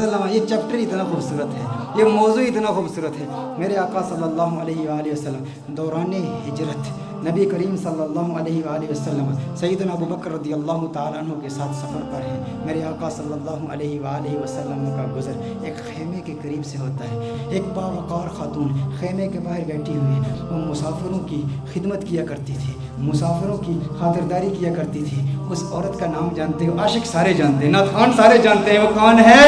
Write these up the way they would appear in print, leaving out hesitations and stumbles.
ये चैप्टर इतना खूबसूरत है, ये मौजू इतना खूबसूरत है। मेरे आका सल्लल्लाहु अलैहि वसल्लम दौरान हिजरत नबी करीम सल्लल्लाहु अलैहि वसल्लम सैयदना अबू बकर रदियल्लाहु ताला अन्हु के साथ सफ़र पर हैं। मेरे आका सल्लल्लाहु अलैहि वसल्लम का गुज़र एक खेमे के करीब से होता है। एक बावक़ार खातून खेमे के बाहर बैठी हुई है। वो मुसाफिरों की खिदमत किया करती थी, मुसाफिरों की खातिरदारी किया करती थी। उस औरत का नाम जानते हो? आशिक सारे जानते हैं, नाथखान सारे जानते हैं। वो कौन है?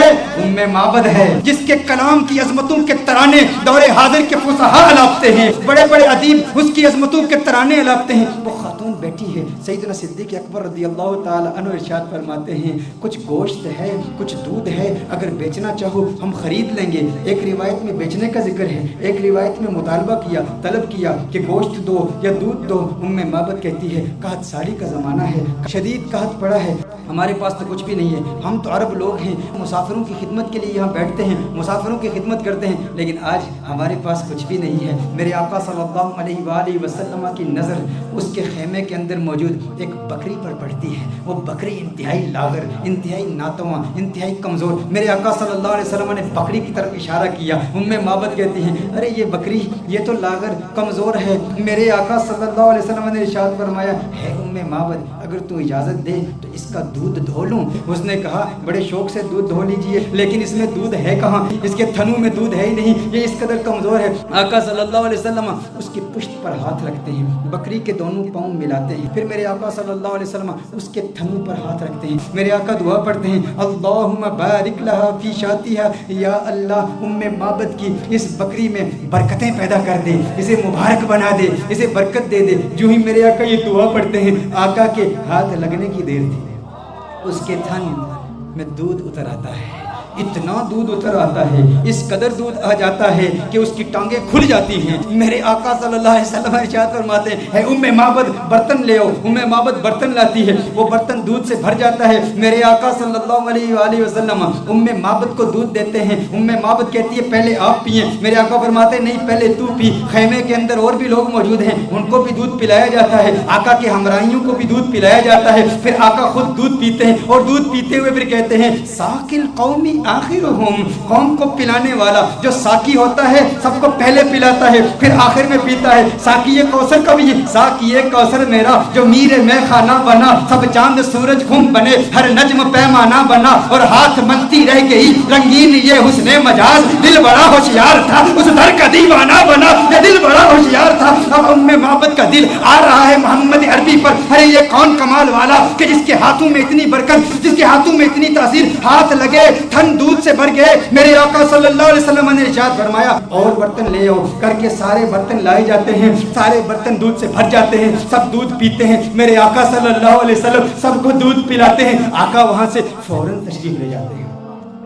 उम्मे माबद है, जिसके कलाम की अजमतों के तराने दौरे हाजिर के फुसहा अलापते हैं, बड़े बड़े अदीब उसकी अजमतों के तराने अलापते हैं। वो खातून बैठी है। सैयदना सिद्दीक़ अकबर रज़ियल्लाहु ताला अन्हु इरशाद फरमाते हैं, कुछ गोश्त है, कुछ दूध है, अगर बेचना चाहो हम खरीद लेंगे। एक रिवायत में बेचने का जिक्र है, एक रिवायत में मुतालबा किया, तलब किया कि गोश्त दो या दूध दो। उम्मे माबद कहती है, कहत साड़ी का ज़माना है, शदीद कहत पड़ा है, हमारे पास तो कुछ भी नहीं है। हम तो अरब लोग हैं, मुसाफिरों की खिदमत के लिए यहाँ बैठते हैं, मुसाफिरों की खिदमत करते हैं, लेकिन आज हमारे पास कुछ भी नहीं है। मेरे आका सल्लल्लाहु अलैहि वसल्लम की नज़र उसके खेमे के अंदर मौजूद एक बकरी पर पड़ती है। वो बकरी इंतहाई लागर, इंतहाई नातवा, इंतहाई कमज़ोर। मेरे आका सल्लल्लाहु अलैहि वसल्लम ने बकरी की तरफ इशारा किया। उम्मे माबद कहती हैं, अरे ये बकरी ये तो लागर कमज़ोर है। मेरे आका सल्लल्लाहु अलैहि वसल्लम ने इरशाद फरमाया, है उम्मे माबद अगर तू इजाज़त दे तो इसका दूध धो लूँ। उसने कहा, बड़े शौक से दूध धो लीजिए, लेकिन इसमें दूध है कहाँ? इसके थनों में दूध है ही नहीं, ये इस कदर कमज़ोर है। आका सल्लल्लाहु अलैहि वसल्लम उसकी पुश्त पर हाथ रखते हैं, बकरी के दोनों पाँव मिलाते हैं, फिर मेरे आका सल्लल्लाहु अलैहि वसल्लम उसके थनों पर हाथ रखते हैं। मेरे आका दुआ पढ़ते हैं, अल्लाहुम्मा बारिक लहा फी शातिहा, या अल्लाह उम्मे माबद की इस बकरी में बरकतें पैदा कर दे, इसे मुबारक बना दे, इसे बरकत दे दे। जो ही मेरे आका ये दुआ पढ़ते हैं, आका के हाथ लगने की देर थी, उसके थन में दूध उतर आता है। इतना दूध उतर आता है, इस कदर दूध आ जाता है कि उसकी टांगें खुल जाती हैं। मेरे आका सल्लल्लाहु अलैहि वसल्लम इरशाद फरमाते हैं, उम्मे माबद बर्तन ले आओ। उम्मे माबद बर्तन लाती है, वो बर्तन दूध से भर जाता है। मेरे आका सल्लल्लाहु अलैहि वसल्लम उम्मे माबद को दूध देते हैं। उम्मे माबद कहती है, पहले आप पिए। मेरे आका फरमाते नहीं, पहले तू पी। खैमे के अंदर और भी लोग मौजूद हैं, उनको भी दूध पिलाया जाता है। आका के हमराहियों को भी दूध पिलाया जाता है। फिर आका खुद दूध पीते हैं और दूध पीते हुए फिर कहते हैं, साकिल कौमी आखिरुहुम, कौम को पिलाने वाला जो साकी होता है सबको पहले पिलाता है फिर आखिर में पीता है। साकी कौसर कभी साकी कौसर मेरा जो मीरे में खाना बना, सब चांद सूरज घूम बने, हर नज्म पैमाना बना, और हाथ मनती रह गई रंगीन ये हुस्ने मजाज। दिल बड़ा होशियार था, उस दर का दीवाना बना, ये दिल बड़ा होशियार था। अब उम्मे माबद का दिल आ रहा है मोहम्मद अरबी पर। अरे ये कौन कमाल वाला कि जिसके हाथों में इतनी बरकत, जिसके हाथों में इतनी तासीर, हाथ लगे थन दूध से भर गए। मेरे आका सल्लल्लाहु अलैहि वसल्लम ने इरशाद फरमाया, और बर्तन ले आओ करके सारे बर्तन लाए जाते हैं। सारे बर्तन दूध से भर जाते हैं, सब दूध पीते हैं। मेरे आका सल्लल्लाहु अलैहि वसल्लम सबको दूध पिलाते हैं। आका वहां से फौरन तशरीफ ले जाते हैं।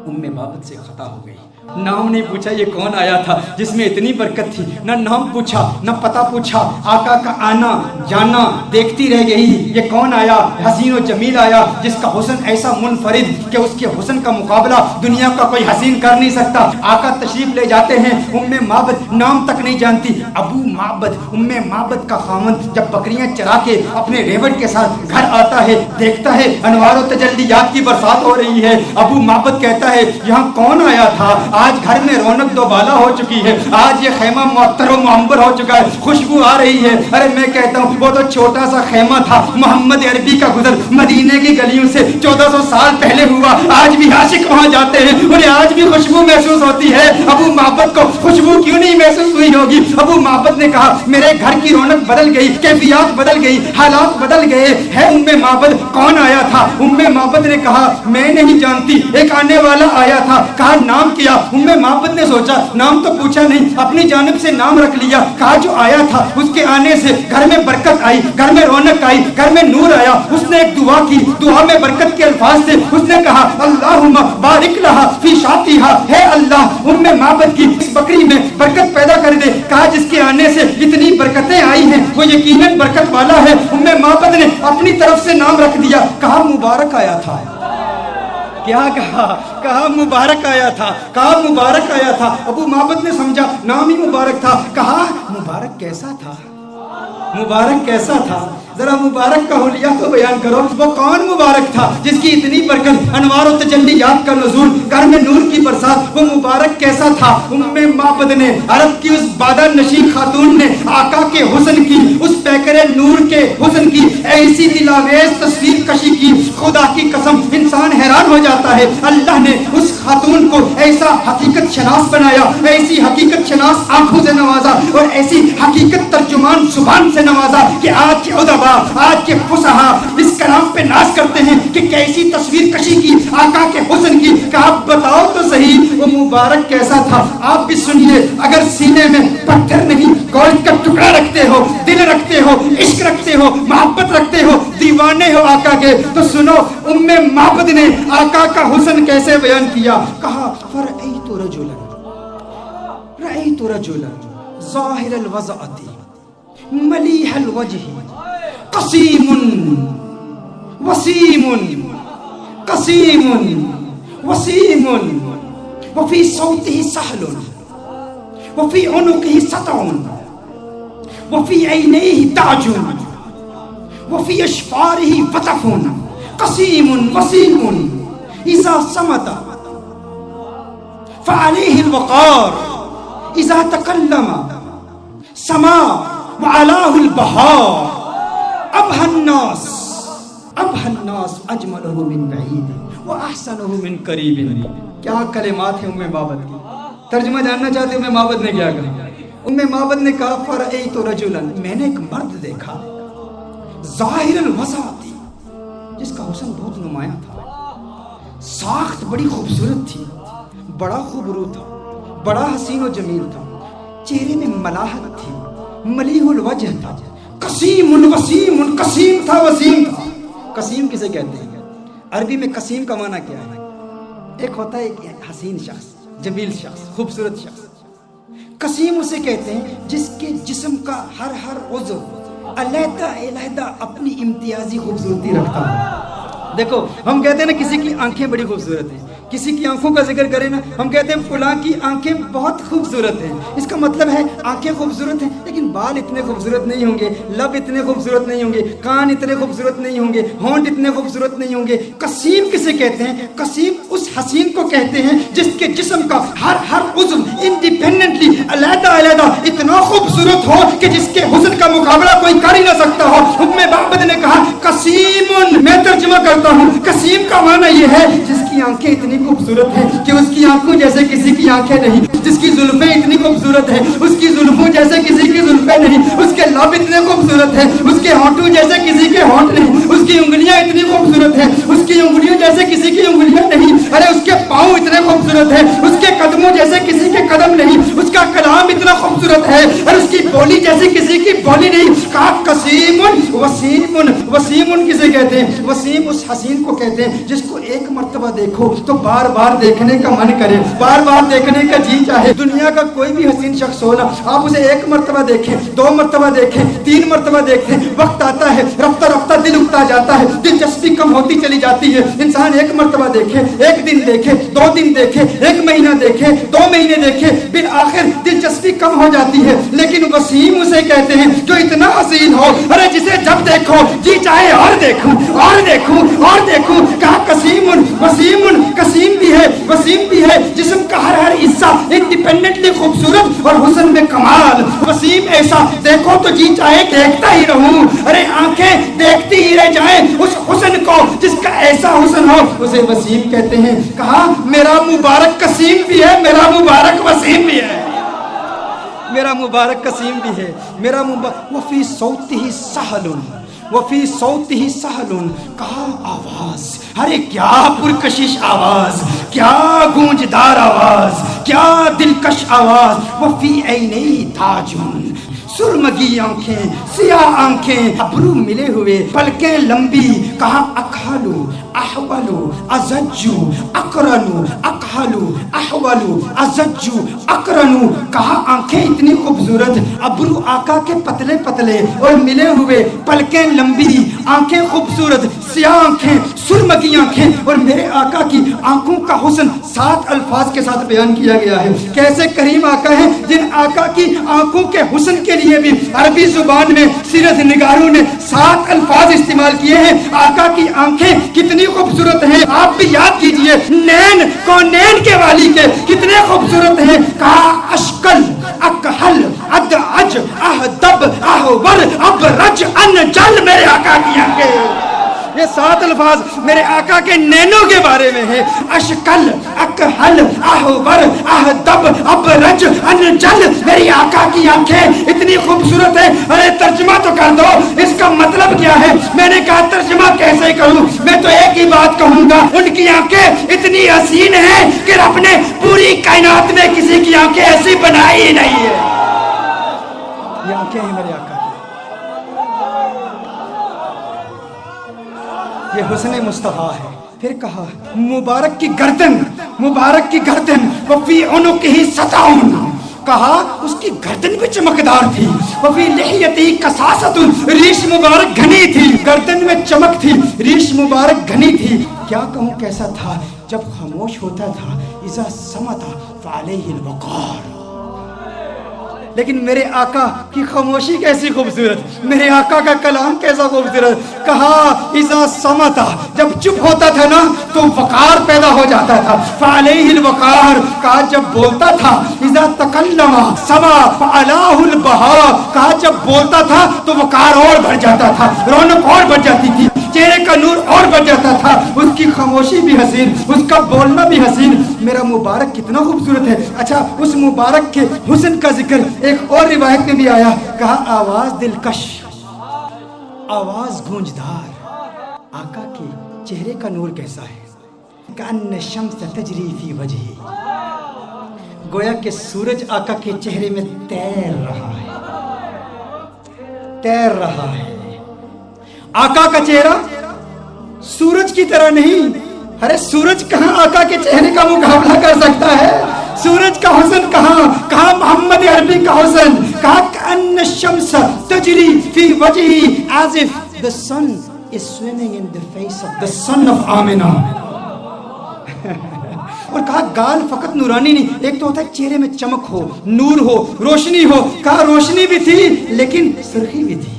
उम्मे माबद से खता हो गई, नाम नहीं पूछा ये कौन आया था जिसमें इतनी बरकत थी, ना नाम पूछा ना पता पूछा। आका का आना जाना देखती रह गई, ये कौन आया? हसीन और जमील आया जिसका हुस्न ऐसा मुनफरिद कि उसके हुस्न का मुकाबला दुनिया का कोई हसीन कर नहीं सकता। आका तशरीफ ले जाते हैं। उम्मे माबद नाम तक नहीं जानती, अबू माबद। उम्मे माबद का खामन जब बकरियां चरा के अपने रेवट के साथ घर आता है, देखता है अनवारों तजल्लियात की बरसात हो रही है। अबू माबद कहता है, यहाँ कौन आया था? आज घर में रौनक दोबाला हो चुकी है, आज ये खेमा मुअत्तर और मुअंबर हो चुका है, खुशबू आ रही है। अरे मैं कहता हूँ वो तो छोटा सा खेमा था। मोहम्मद अरबी का गुजर मदीने की गलियों से 1400 साल पहले हुआ। आज भी आशिक वहाँ जाते हैं, उन्हें आज भी खुशबू महसूस होती है। अबू माबद को खुशबू क्यों नहीं महसूस हुई होगी? अबू माबद ने कहा, मेरे घर की रौनक बदल गई, कैफियत बदल गई, हालात बदल गए। है उम्मे माबद, कौन आया था? उम्मे माबद ने कहा, मैं नहीं जानती, एक आने वाला आया था। कहा नाम किया। उम्मे माबद ने सोचा नाम तो पूछा नहीं, अपनी जानिब से नाम रख लिया। कहा जो आया था उसके आने से घर में बरकत आई, घर में रौनक आई, घर में नूर आया। उसने एक दुआ की, दुआ में बरकत के अल्फाज थे। उसने कहा, अल्लाहुम्मा बारिक लहा फी शातिहा, है अल्लाह उम्मे माबद की इस बकरी में बरकत पैदा कर दे। कहा जिसके आने से इतनी बरकतें आई हैं वो यकीनन बरकत वाला है। उम्मे माबद ने अपनी तरफ से नाम रख दिया। कहा मुबारक आया था। क्या कहा? कहा मुबारक आया था, कहा मुबारक आया था। अबू माबद ने समझा नाम ही मुबारक था। कहा मुबारक कैसा था? मुबारक कैसा था? जरा मुबारक का हुलिया तो बयान करो। वो कौन मुबारक था जिसकी इतनी बरकत, अनवार और तजल्लियात का नुज़ूल, घर में नूर की साथ वो मुबारक कैसा था। उम्मे माबद ने, अरब की उस बादल नशी खातून ने आका के हुस्न की, उस पैकरे नूर के हुस्न की ऐसी दिलावेज तस्वीर कशी की, खुदा की कसम इंसान हैरान हो जाता है। अल्लाह ने उस खातून को ऐसा हकीकत शनास बनाया, ऐसी हकीकत शनास आंखों से नवाजा और ऐसी हकीकत तर्जुमान जुबान से नवाजा कि आज के उदबा, आज के फुसहा इस कलाम पे नाज करते हैं कि कैसी तस्वीर कशी की आका के हुस्न की। कहा बताओ तो सही वो मुबारक कैसा था। आप भी सुनिए, अगर सीने में पत्थर नहीं गोश्त का टुकड़ा रखते हो, दिल रखते हो, इश्क रखते हो, मोहब्बत रखते हो, दीवाने हो आका के, तो सुनो उम्मे माबद ने आका का हुस्न कैसे बयान किया। कहा फरअयतु रजुलन ज़ाहिरल वज़अति मलीहल वजहि कसीमुन वसीमुन वसीमुन वफी सौतिही सहलुन वफी उनुकिही सतउन वफी ऐनैहि ताजुन वफी अशफारिही वतफुन कसीमुन वसीमुन इज़ा समता फ़अलैहिल वक़ार इज़ा तकल्लमा समा वअलाहुल बहार अबहन्नास अजमलहु मिन बईद व अहसनुहु मिन करीब। क्या कलिमात है उम्मे माबद की। तर्जुमा जानना चाहते हो उम्मे माबद ने क्या कहा। उम्मे माबद ने कहा फरअयतु रजुलन, मैंने एक मर्द देखा, ज़ाहिरल वज़अति, जिसका हुस्न बहुत नुमाया था, साख्त बड़ी खूबसूरत थी, बड़ा खूबरू था, बड़ा हसीन और जमील था, चेहरे में मलाहत थी, मलीहुल वजह था, कसीमुन वसीमुन, कसीम था वसीम था। कसीम किसे कहते हैं? अरबी में कसीम का माना क्या है? एक होता है एक हसीन शख्स, जमील शख्स, खूबसूरत शख्स। कसीम उसे कहते हैं जिसके जिस्म का हर उज़्व अलहदा अपनी इम्तियाजी खूबसूरती रखता है। देखो हम कहते हैं ना किसी की आंखें बड़ी खूबसूरत हैं, किसी की आंखों का जिक्र करें ना हम कहते हैं फुलां की आंखें बहुत खूबसूरत हैं। इसका मतलब है आंखें खूबसूरत हैं लेकिन बाल इतने खूबसूरत नहीं होंगे, लब इतने खूबसूरत नहीं होंगे, कान इतने खूबसूरत नहीं होंगे, होंठ इतने खूबसूरत नहीं होंगे। कसीम किसे कहते हैं? कसीम उस हसीन को कहते हैं जिसके जिस्म का हर उज़्व इंडिपेंडेंटली अलहदा इतना खूबसूरत हो कि जिसके हुस्न का मुकाबला कोई कर ही ना सकता हो। उम्मे माबद ने कहा कसीमुन, मैं तर्जुमा करता हूँ, कसीम का माना ये है जिसकी आंखें इतनी खूबसूरत है कि उसकी आंखों जैसे किसी की आंखें नहीं, जिसकी जुल्फें इतनी खूबसूरत है उसकी जुल्फों जैसे किसी की जुल्फें नहीं, उसके लब इतने खूबसूरत है उसके होंठों जैसे किसी के होंठ नहीं, उसकी उंगलियां इतनी खूबसूरत है उसकी उंगलियों जैसे किसी की उंगलियां नहीं, अरे उसके पाँव इतने खूबसूरत है उसके कदमों जैसे किसी के कदम नहीं, उसका कलाम इतना खूबसूरत है और उसकी बोली जैसे किसी की बोली नहीं। कहा कसीमुन वसीमुन, वसीमुन किसे कहते हैं? वसीम उस हसीन को कहते हैं जिसको एक मर्तबा देखो तो बार बार देखने का मन करे, बार बार देखने का जी चाहे। दुनिया का कोई भी हसीन शख्स हो ना, आप उसे एक मर्तबा देखें, दो मर्तबा देखें, तीन मर्तबा देखें, वक्त आता है रफ्ता रफ्ता दिल उगता जाता है, दिलचस्पी कम होती चली जाती है। इंसान एक मर्तबा देखे, एक दिन देखे, दो दिन देखे, एक महीना देखे, 2 महीने देखे, फिर आखिर दिलचस्पी कम हो जाती है। लेकिन वसीम उसे कहते हैं जो इतना हसीन हो, अरे जिसे जब देखो जी चाहे और देखूं और देखूं और देखूं। कहा कसीमुन वसीमुन, कसीम भी है वसीम भी है, जिस्म का हर हिस्सा इंडिपेंडेंटली खूबसूरत और हुस्न में कमाल। वसीम ऐसा देखो तो जी चाहे देखता ही रहूं, अरे आंखें देखती ही रह जाएं उस हुस्न को जिसका ऐसा हुस्न हो, उसे वसीम कहते हैं। कहा मेरा मुबारक कसीम भी है, मेरा मुबारक वसीम भी है, मेरा मुबारक कसीम भी है, मेरा मुबारक वफी सौतिही सहलुन, वफी सौतिही सहलुन। कहा आवाज, अरे क्या पुरकशिश आवाज, क्या गूंजदार आवाज, क्या दिलकश आवाज। वफी ऐनैहि ताजुन, सुरमगी आंखें, सियाह आंखें, अबरू मिले हुए, पलकें लंबी। कहा अखालू अहवलू अजज्जू अकरनू, अखालू अहवलू अजज्जू अकरनू। कहा आंखें इतनी खूबसूरत, अबरू आका के पतले पतले और मिले हुए, पलकें लंबी, आंखें खूबसूरत, सियाह आंखें, सुरमगी आंखें। और मेरे आका की आंखों का हुस्न 7 अल्फाज के साथ बयान किया गया है। कैसे करीम आका है जिन आका की आंखों के हुस्न के लिए भी अरबी जुबान में सीरत निगारों ने 7 अल्फाज इस्तेमाल किए हैं। आका की आंखें कितनी खूबसूरत हैं, आप भी याद कीजिए नैन कौनैन के वाली के یہ 7 الفاظ میرے آقا کے نینوں کے بارے میں ہے. اشکل اکحل احور اہدب ابرج انجل. میری آقا کی آنکھیں اتنی خوبصورت ہے. ارے ترجمہ تو کر دو, اس کا مطلب کیا ہے؟ میں نے کہا ترجمہ کیسے کروں؟ میں تو ایک ہی بات کہوں گا, ان کی آنکھیں اتنی حسین ہیں کہ رب نے پوری کائنات میں کسی کی آنکھیں ایسی بنائی ہی نہیں ہے. یہ آنکھیں ہیں میرے آقا کی, یہ حسن مصطفیٰ ہے. پھر کہا مبارک کی گردن, مبارک کی گردن وفی عنقہ سطعون. کہا اس کی گردن بھی چمکدار تھی. وفی لحیتہ کثاثۃ, ریش مبارک گھنی تھی. گردن میں چمک تھی, ریش مبارک گھنی تھی. کیا کہوں کیسا تھا؟ جب خاموش ہوتا تھا اذا صمت فعلیہ الوقار. لیکن میرے آقا کی خاموشی کیسی خوبصورت, میرے آقا کا کلام کیسا خوبصورت. کہا اذا صمت, جب چپ ہوتا تھا نا تو وقار پیدا ہو جاتا تھا. فعلیہ الوقار, کہا جب بولتا تھا اذا تکلم سما فعلاہ البہاء, کہا جب بولتا تھا تو وقار اور بڑھ جاتا تھا, رونق اور بڑھ جاتی تھی, چہرے کا نور اور بڑھ جاتا تھا. اس کی خاموشی بھی حسین, اس کا بولنا بھی حسین. میرا مبارک کتنا خوبصورت ہے. اچھا اس مبارک کے حسن کا ذکر ایک اور روایت میں بھی آیا. کہا آواز دلکش, آواز گونجدار. آقا کے چہرے کا نور کیسا ہے؟ کأن الشمس تجری فی وجہہ, گویا کہ سورج آقا کے چہرے میں تیر رہا ہے, تیر رہا ہے. آقا کا چہرہ سورج کی طرح نہیں. ارے سورج کہاں آقا کے چہرے کا مقابلہ کر سکتا ہے؟ سورج کا حسن کہاں, کہاں محمد عربی کا حسن. کہا کأن الشمس تجری فی وجہہ as if the sun is swimming in the face of the son of Amna. اور کہا گال فقط نورانی نہیں, ایک تو ہوتا ہے چہرے میں چمک ہو, نور ہو, روشنی ہو. کہا روشنی بھی تھی لیکن سرخی بھی تھی.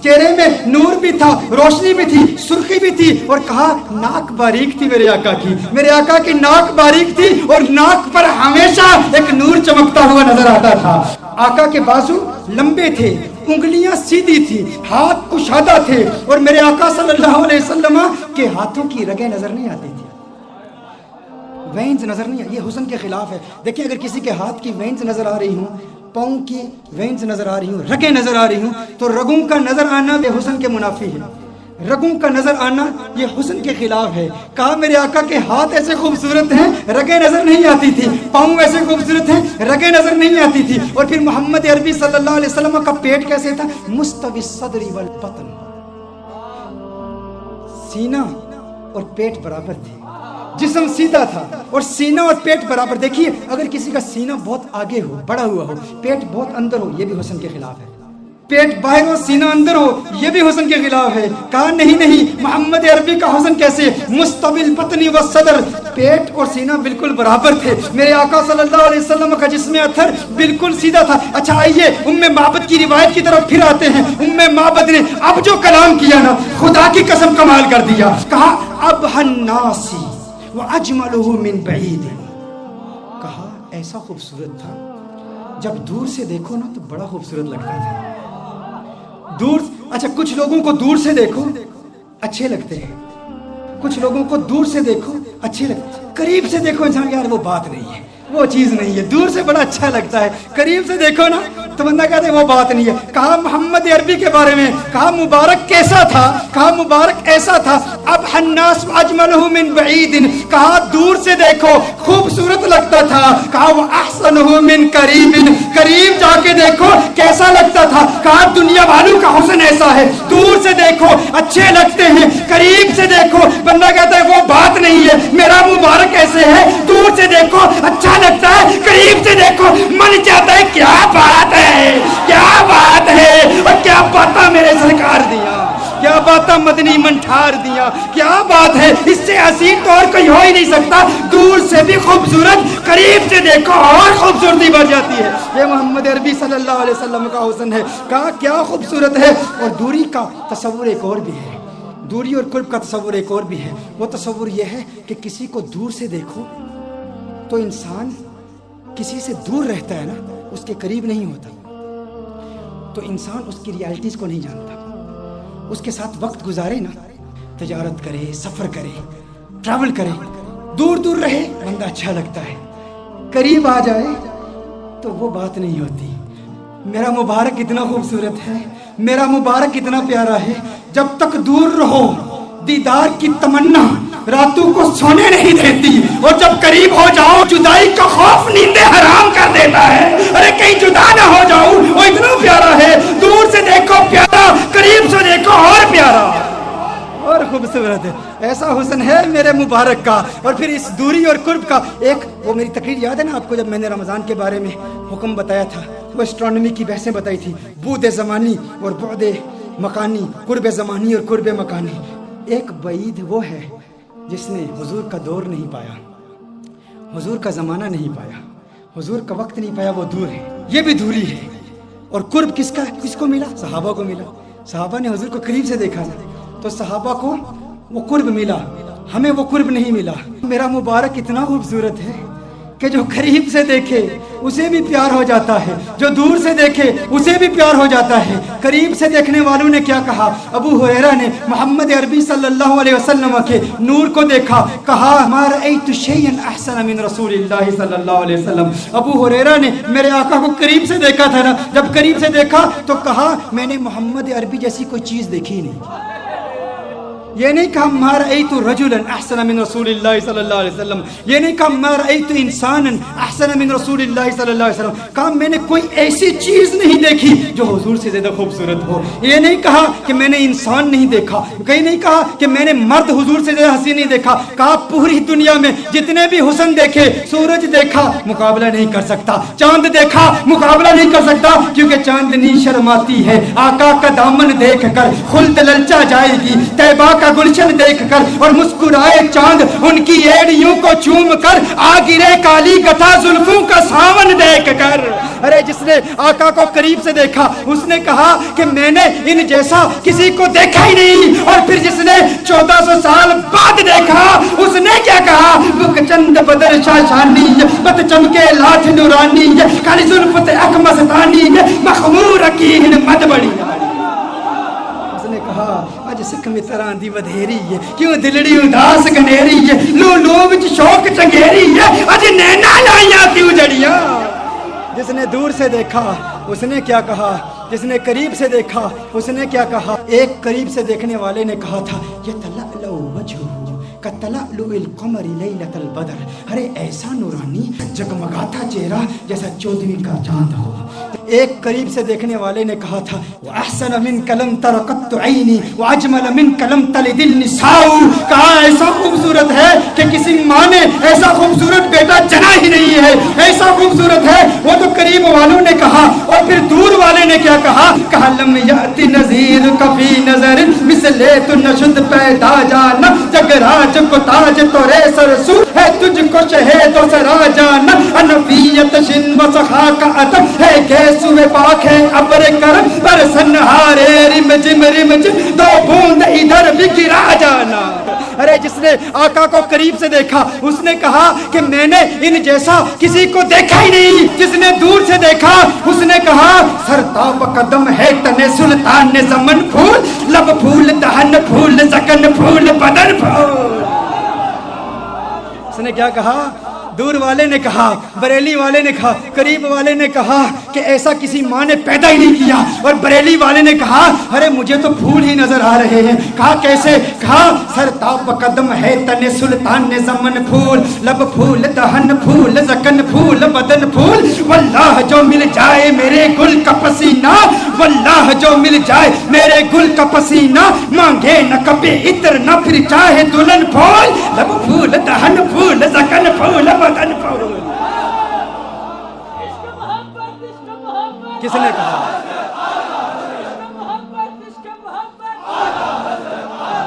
چہرے میں نور بھی تھا, روشنی بھی تھی, سرخی بھی تھی. اور کہا ناک باریک تھی میرے آقا کی, میرے آقا کی ناک باریک تھی اور ناک پر ہمیشہ ایک نور چمکتا ہوا نظر آتا تھا. آقا کے بازو لمبے تھے, انگلیاں سیدھی تھی, ہاتھ کشادہ تھے. اور میرے آقا صلی اللہ علیہ وسلم کے ہاتھوں کی رگیں نظر نہیں آتی تھی, وینز نظر نہیں. یہ حسن کے خلاف ہے. دیکھیں اگر کسی کے ہاتھ کی وینز نظر آ رہی ہوں, پاؤں کی وینز نظر آ رہی ہوں, رگیں نظر آ رہی ہوں, تو رگوں کا نظر آنا یہ حسن کے منافی ہے. رگوں کا نظر آنا یہ حسن کے خلاف ہے. کہا میرے آقا کے ہاتھ ایسے خوبصورت ہیں, رگیں نظر نہیں آتی تھی. پاؤں ایسے خوبصورت ہیں, رگیں نظر نہیں آتی تھی. اور پھر محمد عربی صلی اللہ علیہ وسلم کا پیٹ کیسے تھا؟ مستوی الصدر والبطن, سینہ اور پیٹ برابر تھے. جسم سیدھا تھا اور سینہ اور پیٹ برابر. دیکھیے اگر کسی کا سینہ بہت آگے ہو, بڑا ہوا ہو, پیٹ بہت اندر ہو, یہ بھی حسن کے خلاف ہے. پیٹ باہر ہو, سینہ اندر ہو, یہ بھی حسن کے خلاف ہے. کہا نہیں نہیں, محمد عربی کا حسن کیسے؟ مستوی البطن والصدر, پیٹ اور سینہ بالکل برابر تھے. میرے آقا صلی اللہ علیہ وسلم کا جسم اطہر بالکل سیدھا تھا. اچھا آئیے ام معبد کی روایت کی طرف پھر آتے ہیں. ام معبد نے اب جو کلام کیا نا, خدا کی قسم کمال کر دیا. کہا ابہ الناس وَأَجْمَلُهُ مِنْ بَعِيدٍ. کہا ایسا خوبصورت تھا, جب دور سے دیکھو نا تو بڑا خوبصورت لگتا تھا. دور, اچھا کچھ لوگوں کو دور سے دیکھو اچھے لگتے ہیں, کچھ لوگوں کو دور سے دیکھو اچھے لگتے ہیں, قریب سے دیکھو انسان یار وہ بات نہیں ہے, وہ چیز نہیں ہے. دور سے بڑا اچھا لگتا ہے, قریب سے دیکھو نا تو بندہ کہتے ہیں وہ بات نہیں ہے. کہا محمد عربی کے بارے میں, کہا مبارک کیسا تھا؟ کہا مبارک ایسا تھا. اب الناس اجملہ من بعید, کہا دور سے دیکھو خوبصورت لگتا تھا. کہا وہ احسنہ من قریب, قریب جا کے دیکھو کیسا لگتا تھا. کہا دنیا والوں کا حسن ایسا ہے, دور سے دیکھو اچھے لگتے ہیں, قریب سے دیکھو بندہ کہتا ہے وہ بات نہیں ہے. میرا مبارک ایسے ہے, دور سے دیکھو اچھا لگتا ہے, قریب سے دیکھو من چاہتا ہے کیا بات ہے, کیا بات ہے. اور کیا باتاں میرے سرکار دیا, کیا باتاں مدنی منٹھار دیا, کیا بات ہے. اس سے حسین تو اور کوئی ہو ہی نہیں سکتا. دور سے بھی خوبصورت, قریب سے دیکھو اور خوبصورتی بڑھ جاتی ہے. یہ محمد عربی صلی اللہ علیہ وسلم کا حسن ہے. کہا کیا خوبصورت ہے. اور دوری کا تصور ایک اور بھی ہے, دوری اور قرب کا تصور ایک اور بھی ہے. وہ تصور یہ ہے کہ کسی کو دور سے دیکھو تو انسان کسی سے دور رہتا ہے نا, اس کے قریب نہیں ہوتا, تو انسان اس کی ریالٹیز کو نہیں جانتا. اس کے ساتھ وقت گزارے نا تجارت کرے، سفر کرے، ٹریول کرے، دور دور رہے بندہ اچھا لگتا ہے، قریب آ جائے تو وہ بات نہیں ہوتی۔ میرا مبارک اتنا خوبصورت ہے، میرا مبارک اتنا پیارا ہے، جب تک دور رہو دیدار کی تمنا راتوں کو سونے نہیں دیتی، اور جب قریب ہو جاؤ جدائی کا خوف نیندیں حرام کر دیتا ہے۔ ارے کہیں جدا نہ ہو جاؤ، وہ اتنا پیارا ہے، دور سے دیکھو پیارا، قریب سے دیکھو اور پیارا اور خوبصورت ہے۔ ایسا حسن ہے میرے مبارک کا۔ اور پھر اس دوری اور قرب کا ایک وہ میری تقریر یاد ہے نا آپ کو، جب میں نے رمضان کے بارے میں حکم بتایا تھا، وہ اسٹرانومی کی بحثیں بتائی تھی، بعد زمانی اور بعد مکانی، قرب زمانی اور قرب مکانی۔ ایک بعید وہ ہے جس نے حضور کا دور نہیں پایا، حضور کا زمانہ نہیں پایا، حضور کا وقت نہیں پایا، وہ دور ہے، یہ بھی دوری ہے۔ اور قرب کس کا، کس کو ملا؟ صحابہ کو ملا۔ صحابہ نے حضور کو قریب سے دیکھا تھا، تو صحابہ کو وہ قرب ملا، ہمیں وہ قرب نہیں ملا۔ میرا مبارک اتنا خوبصورت ہے کہ جو قریب سے دیکھے اسے بھی پیار ہو جاتا ہے، جو دور سے دیکھے اسے بھی پیار ہو جاتا ہے۔ قریب سے دیکھنے والوں نے کیا کہا؟ ابو ہریرہ نے محمد عربی صلی اللہ علیہ وسلم کے نور کو دیکھا، کہا ما رأیت شیئا احسن من رسول اللہ صلی اللہ علیہ وسلم۔ ابو ہریرہ نے میرے آقا کو قریب سے دیکھا تھا نا، جب قریب سے دیکھا تو کہا میں نے محمد عربی جیسی کوئی چیز دیکھی نہیں۔ یہ نہیں کہا ما رأیت رجلا احسن من رسول اللہ صلی اللہ علیہ وسلم، یہ نہیں کہا ما رأیت انسانا احسن من رسول اللہ صلی اللہ علیہ وسلم، کہا میں نے کوئی ایسی چیز نہیں دیکھی جو حضور سے زیادہ خوبصورت ہو۔ یہ نہیں کہا کہ میں نے انسان نہیں دیکھا، کہیں نہیں کہا کہ میں نے مرد حضور سے زیادہ حسین نہیں دیکھا، کہا پوری دنیا میں جتنے بھی حسن دیکھے، سورج دیکھا مقابلہ نہیں کر سکتا، چاند دیکھا مقابلہ نہیں کر سکتا، کیونکہ چاندنی شرماتی ہے آقا کا دامن دیکھ کر، خلد للچا جائے گی طیبہ کا گلشن دیکھ کر، اور مسکرائے چاند ان کی ایڑیوں کو چوم کر، آ گرے کالی گتھا زلفوں کا ساون دیکھ کر۔ ارے جس نے آقا کو قریب سے دیکھا اس نے کہا کہ میں نے ان جیسا کسی کو دیکھا ہی نہیں، اور پھر جس نے 1400 سال بعد دیکھا اس نے کیا کہا؟ بک چند بدر شاشانی، بت چمکے لاٹھ نورانی، کالی زلفت اک مستانی، مخمور کی مد بڑی۔ اج سکھ میں طرح دی ودھیری ہے، کیوں دلڑی اداس گنیری ہے، لو لو وچ شوق چنگیری ہے، اج نینا لائیاں کیوں جڑیاں۔ جس نے دور سے دیکھا اس نے کیا کہا، جس نے قریب سے دیکھا اس نے کیا کہا؟ ایک قریب سے دیکھنے والے نے کہا تھا یتلألؤ وجہہ کتلألؤ القمر لیلۃ البدر، ارے ایسا نورانی جگمگاتا چہرہ جیسا 14ویں کا چاند ہو۔ ایک قریب سے دیکھنے والے نے کہا تھا وَأَحْسَنَ مِنْكَ لَمْ تَرَ قَطُّ عَيْنِي وَأَجْمَلَ مِنْكَ لَمْ تَلِدِ النِّسَاءُ، کہا ایسا خوبصورت ہے کہ کسی ماں نے ایسا خوبصورت بیٹا جنا ہی نہیں ہے، ایسا خوبصورت ہے۔ وہ تو قریب والوں نے کہا، اور پھر دور والے نے کیا کہا؟ کہا لم یأتی نذیر کفی نظر مثل تو نشد پیدا جانا، جگ راج کو تاج تو رے سرسو ہے تجھ کو شہید و سرا جانا، انفیت شن و سخا کا عطب ہے گیسوے پاک ہے ابر کرم پر سنہارے رم جم دو بوند ادھر بھی گرا جانا۔ ارے جس نے آقا کو قریب سے دیکھا اس نے کہا کہ میں نے ان جیسا کسی کو دیکھا ہی نہیں۔ جس نے دور سے دیکھا اس نے کہا سرتاب قدم ہے تن سلطان زمن پھول، لب پھول دہن پھول زکن پھول بدن پھول۔ اس نے کیا کہا؟ دور والے نے کہا، بریلی والے نے کہا، قریب والے نے کہا کہ ایسا کسی ماں نے پیدا ہی نہیں کیا، اور بریلی والے نے کہا ارے مجھے تو پھول ہی نظر آ رہے ہیں۔ کہا کیسے؟ کہا سرتاب قدم ہے تن سلطان زمن پھول، لب پھول دہن پھول زکن پھول بدن پھول، واللہ جو مل جائے میرے گل کا پسینہ، واللہ جو مل جائے میرے گل کا پسینہ، مانگے نہ کبھی عطر نہ پھر چاہے دلہن پھول، لب پھول دہن پھول زکن پھول بدن پھول۔ کس نے کہا؟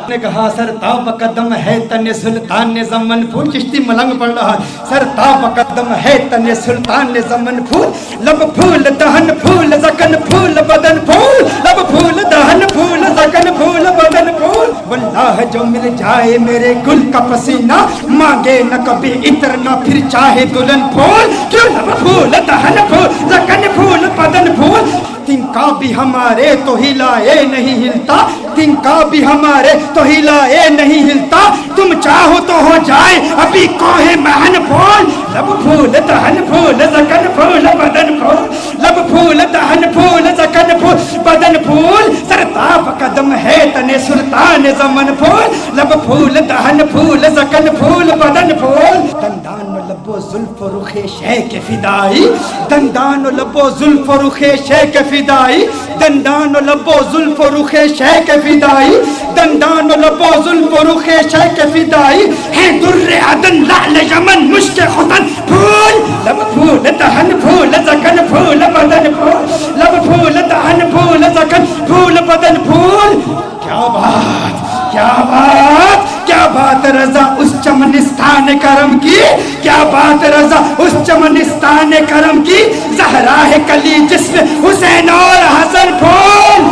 نے کہا سرتاب قدم ہے تن سلطان زمن پھول، چشتی ملنگ پڑھ رہا، سرتاب قدم ہے تن سلطان زمن پھول، لب پھول دہن پھول زکن پھول بدن پھول، لب پھول دہن پھول زکن پھول بدن پھول، واللہ جو مل جائے میرے گل کا پسینہ، مانگے نہ کبھی عطر نہ پھر چاہے دلہن پھول، کیوں لب پھول دہن پھول زکن फूल बदन फूल, तिनका भी हमारे तो हिलाए नहीं हिलता, तिनका भी हमारे तो हिलाए नहीं हिलता, तुम चाहो तो हो जाए अभी कोहे महन फूल, लब फूल दहन फूल जकन फूल बदन फूल, लब फूल दहन फूल जकन फूल बदन फूल, सरताब कदम है तने सुल्तान ज़मन फूल, लब फूल दहन फूल जकन फूल बदन फूल, दंदान लबो जुल्फ रुखे शे के फिदाई, दंदान लबो जुल्फ रुखे शे के फिदाई, दंदान लबो जुल्फ रुखे शे के फिदाई, दंदान लबो जुल्फ रुखे शे के फिदाई, है दुर्रे अदन लाल यमन मुश्क खुतन फूल, लब फूल दहन फूल जकन फूल बदन फूल, लब फूल दहन फूल जकन फूल बदन फूल। क्या बात, क्या बात, क्या बात रजा उस चमनिस्तान करम की, क्या बात रजा उस चमनिस्तान करम की, ज़हरा है कली जिसमें हुसैन और हसन फूल,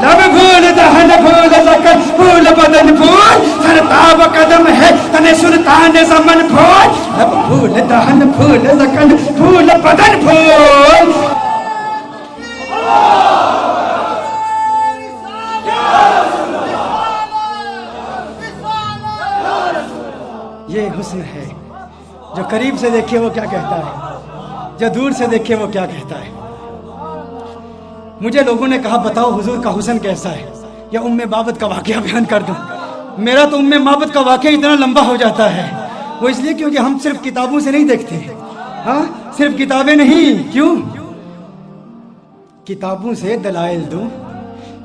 लब फूल दहन फूल जकन फूल बदन फूल, सरताब कदम है तने सुल्तान ज़मन फूल, लब फूल दहन फूल जकन फूल बदन फूल। ये हुस्न है, जो करीब से देखे वो क्या कहता है, जो दूर से देखे वो क्या कहता है। मुझे लोगों ने कहा बताओ हुजूर का हुस्न कैसा है, या उम्मे माबद का वाकया बयान कर दूं। मेरा तो उम्मे माबद का वाकया इतना लंबा हो जाता है, वो इसलिए क्योंकि हम सिर्फ किताबों से नहीं देखते। हाँ, सिर्फ किताबें नहीं, क्यों? किताबों से दलाइल दूं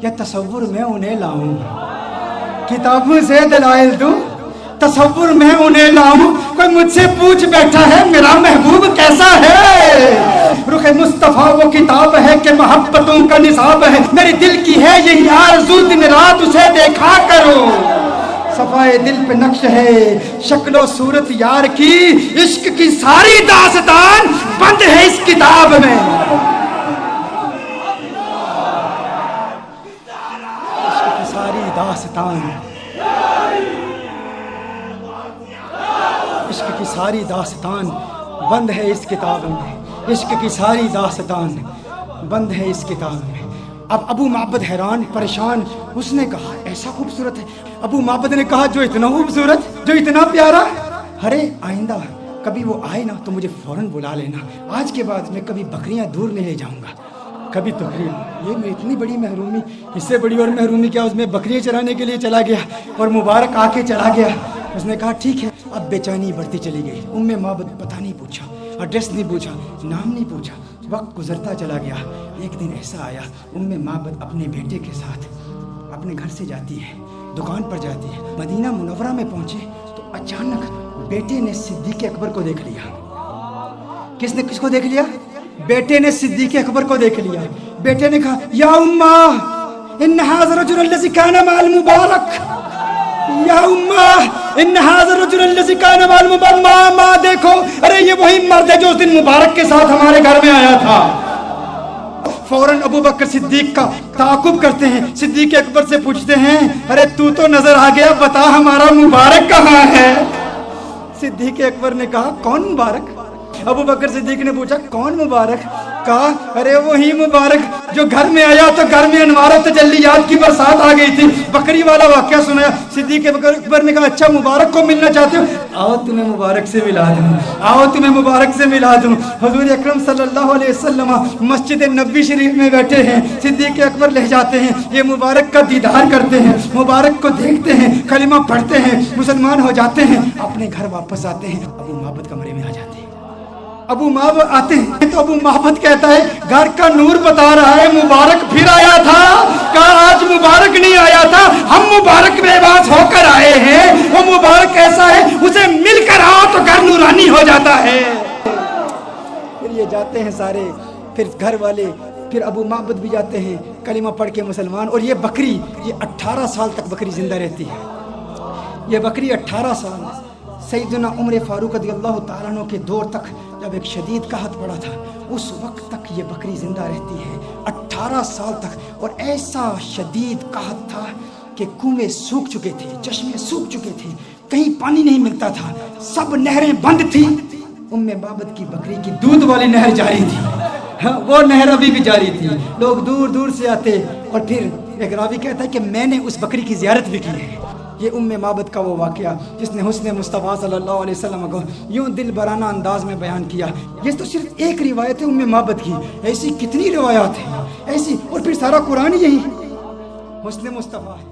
या तसव्वुर में उन्हें लाऊं, किताबों से दलाइल दूं तसव्वुर में उन्हें लाऊं। कोई मुझसे पूछ बैठा है मेरा महबूब कैसा है, रुखे मुस्तफा वो किताब है कि मोहब्बतों का निसाब है, मेरे दिल की है यही आरज़ू दिन रात उसे देखा करो, सफाए दिल पे नक्श है शक्लो सूरत यार की, इश्क की सारी दास्तान बंद है इस किताब में, इश्क की सारी दास्तान, इश्क की सारी दास्तान बंद है इस किताब में, इश्क की सारी दास्तान बंद है इस किताब में। अब अबू माबद हैरान परेशान, उसने कहा ऐसा खूबसूरत है। अबू माबद ने कहा जो इतना खूबसूरत, जो इतना प्यारा, अरे आइंदा कभी वो आए ना तो मुझे फौरन बुला लेना, आज के बाद मैं कभी बकरियां दूर नहीं ले जाऊंगा, कभी तकरीब। ये मैं इतनी बड़ी महरूमी, इससे बड़ी और महरूमी क्या, उसमें बकरियां चराने के लिए चला गया और मुबारक आके चला गया। उसने कहा ठीक है। अब बेचैनी बढ़ती चली गई। उम्मे माबद पता नहीं पूछा, एड्रेस नहीं पूछा, नाम नहीं पूछा, वक्त गुजरता चला गया। एक दिन ऐसा आया, उम्मे माबद अपने बेटे के साथ अपने घर से जाती है, दुकान पर जाती है। मदीना मुनव्वरा में पहुंचे तो अचानक बेटे ने सिद्दीक़ अकबर को देख लिया। किसने किसको देख लिया? बेटे ने सिद्दीक़ अकबर को देख लिया। बेटे ने कहा या उम्मा इन हाज़ा रजुल लज़ी काना मअल मुबारक, या उम्मा इन हाज़ा रजुल लज़ी काना मअल मुबारक। माँ देखो, अरे ये वही मर्द है जो उस दिन मुबारक के साथ हमारे घर में आया था। फौरन अबू बकर सिद्दीक का ताकुब करते हैं, सिद्दीक़ अकबर से पूछते हैं अरे तू तो नजर आ गया, बता हमारा मुबारक कहाँ है? सिद्दीक़ अकबर ने कहा कौन मुबारक? अबू बकर सिद्दीक ने पूछा कौन मुबारक? कहा अरे वही मुबारक जो घर में आया तो घर में अनवार तजल्लियात की बरसात आ गई थी। बकरी वाला वाकया सुनाया। सिद्दीक़ अकबर ने कहा अच्छा मुबारक को मिलना चाहते हो, आओ तुम्हें मुबारक से मिला दूं, आओ तुम्हें मुबारक से मिला दूं। हुजूर अकरम सल्लल्लाहु अलैहि वसल्लम मस्जिद नबवी शरीफ में बैठे हैं। सिद्दीक़ अकबर ले जाते हैं, ये मुबारक का दीदार करते हैं, मुबारक को देखते हैं, कलिमा पढ़ते हैं, मुसलमान हो जाते हैं, अपने घर वापस आते हैं। अबू माबद कमरे में आ जाते हैं। अबू माबद आते हैं तो अबू माबद कहता है घर का नूर बता रहा है मुबारक फिर आया था। कहा आज मुबारक नहीं आया था, हम मुबारक बेबास होकर आए हैं। वो मुबारक कैसा है, उसे मिलकर आओ तो घर नूरानी हो जाता है। फिर ये जाते हैं सारे, फिर घर वाले, फिर अबू माबद भी जाते हैं, कलिमा पढ़ के मुसलमान। और ये बकरी, ये 18 साल तक बकरी जिंदा रहती है। ये बकरी 18 साल सैयदना उमर फारूक रज़ियल्लाहु ताला अन्हु के दौर तक, जब एक शदीद कहत पड़ा था, उस वक्त तक ये बकरी जिंदा रहती है 18 साल तक। और ऐसा शदीद कहत था कि कुएं सूख चुके थे, चश्मे सूख चुके थे, कहीं पानी नहीं मिलता था, सब नहरें बंद थी। उम्मे माबद की बकरी की दूध वाली नहर जारी थी। وہ نہر ابھی بھی جاری تھی، لوگ دور دور سے آتے. اور پھر ایک راوی کہتا ہے کہ میں نے اس بکری کی زیارت بھی کی ہے. یہ معبد کا وہ واقعہ جس نے حسن مصطفیٰ صلی اللہ علیہ وسلم کو یوں دل برانہ انداز میں بیان کیا. یہ تو صرف ایک روایت ہے معبد کی، ایسی کتنی روایات ہیں ایسی، اور پھر سارا قرآن یہی حسن مصطفیٰ ہے.